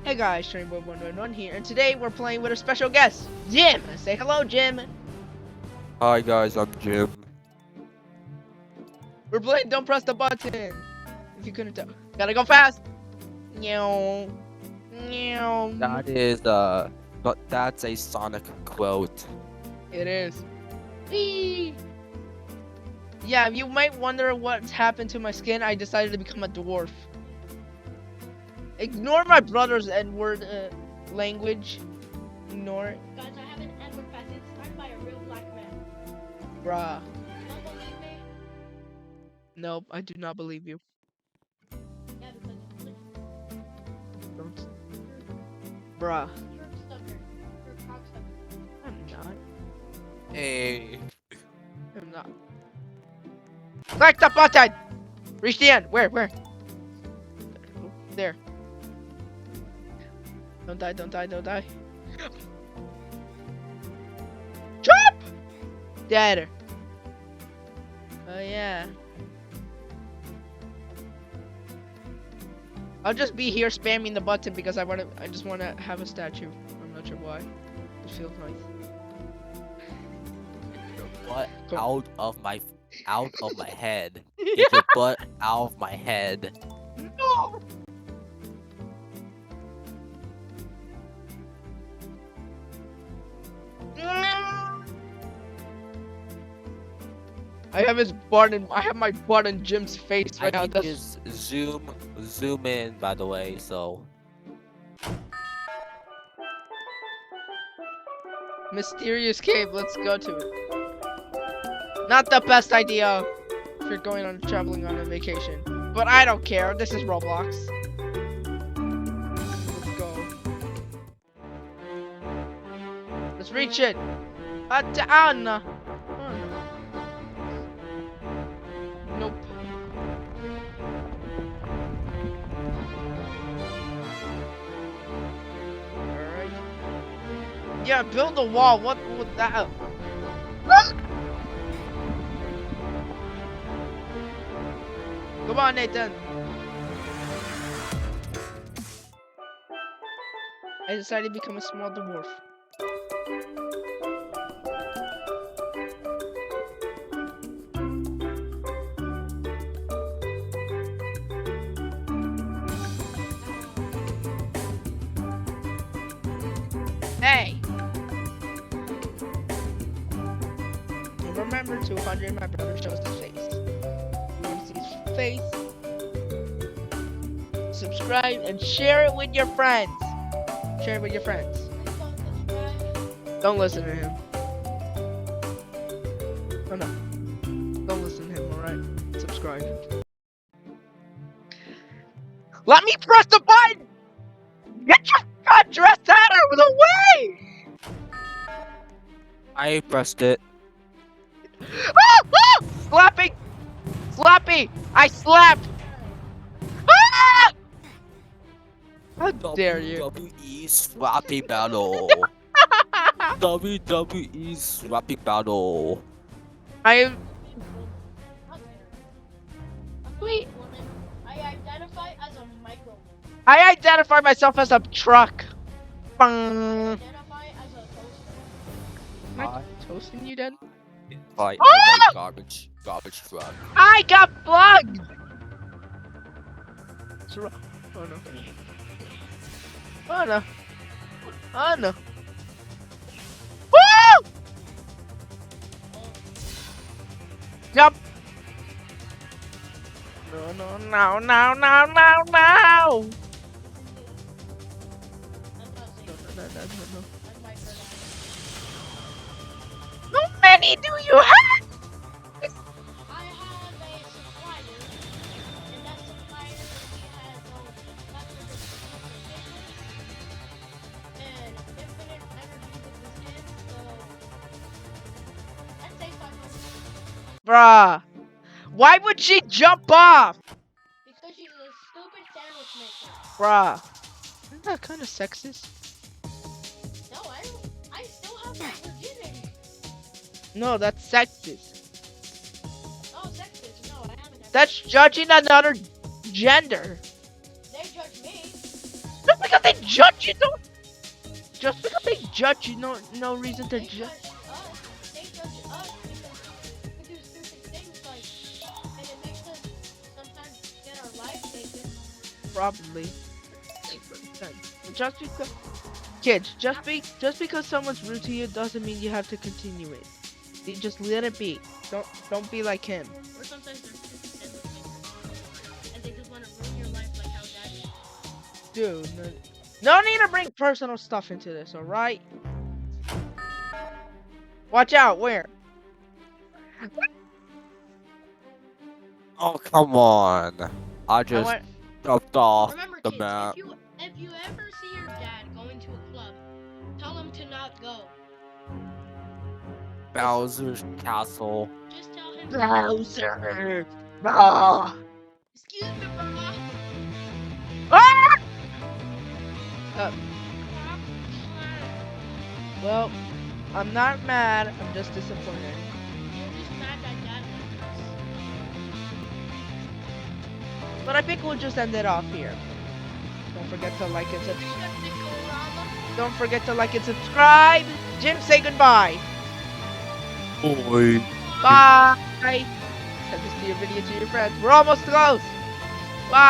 Hey guys, TrainBoy111 here, and today we're playing with a special guest, Jim. Say hello, Jim. Hi guys, I'm Jim. We're playing Don't Press the Button. If you couldn't tell, gotta go fast. Meow, meow. But that's a Sonic quote. It is. Whee! Yeah, you might wonder what's happened to my skin. I decided to become a dwarf. Ignore my brother's N-word language. Ignore it. Guys, I have an N-word fact. It's started by a real black man. Bruh. Don't believe me? Nope, I do not believe you. Yeah, because Don't. Bruh. you're a stucker. You're a cocksucker. I'm not. Hey. I'm not. Click the button! Reach the end. Where? There. Don't die, don't die, don't die. Jump! Dead. Oh yeah. I'll just be here spamming the button because I just wanna have a statue. I'm not sure why. It feels nice. What? Go. Out of my head. Get your butt out of my head. No! I have my butt in Jim's face I right now. can That's just zoom in, by the way, so. mysterious cave. Let's go to it. Not the best idea if you're going on traveling on a vacation, but I don't care. This is Roblox. Let's go. Let's reach it. Anna. Nope. Alright. Yeah, build a wall. What would that? Come on, Nathan. I decided to become a small dwarf. Hey! Remember 200, my brother shows his face. Use his face. Subscribe and share it with your friends. Share it with your friends. Don't subscribe. Don't listen to him. Oh no. Don't listen to him, alright? Subscribe. Let me press the button! Get your fat dress out of the way! I pressed it. Slapping! Slappy! I slapped! Ah! How dare you? WWE Slappy Battle. WWE Slappy Battle. I am. Wait. Woman, I identify as a micro. I identify myself as a truck. Bang. Identify as a toaster. Am I toasting you then? Fight Ah! garbage truck. I got plugged! Oh no. Oh no. Oh no. Woo! Jump! No. I'm not saying No. I'm micro. How many do you have? I have a supplier, and that supplier has and infinite energy with the skin, so I'd say 500. Bruh. Why would she jump off? Because she's a stupid sandwich maker. Bruh. Isn't that kind of sexist? No, I don't. I still have my virginity. No, that's sexist. Oh, sexist. No, I haven't. That's judging another gender. They judge me. No, because they judge you don't. Just because they judge you, no reason to They judge. judge us. They judge us because we do stupid things like, and it makes us sometimes get our life taken. Probably. Just because, kids, just because someone's rude to you doesn't mean you have to continue it. You just let it be. Don't be like him. Or sometimes they're stupid and they just want to ruin your life like how Daddy. Dude, no need to bring personal stuff into this, alright? Watch out, where? Oh, come on. I I just want, jumped off Remember, the kids, map. if you ever see your dad going to a club, tell him to not go. Bowser's Castle. Just tell him. Bowser! Ah! Excuse me, bro. Ah! Well, I'm not mad, I'm just disappointed. You're just mad that Dad left us. But I think we'll just end it off here. Don't forget to like and Don't forget to like and subscribe. Jim, say goodbye. Boy. Bye. Send this to your video to your friends. We're almost close.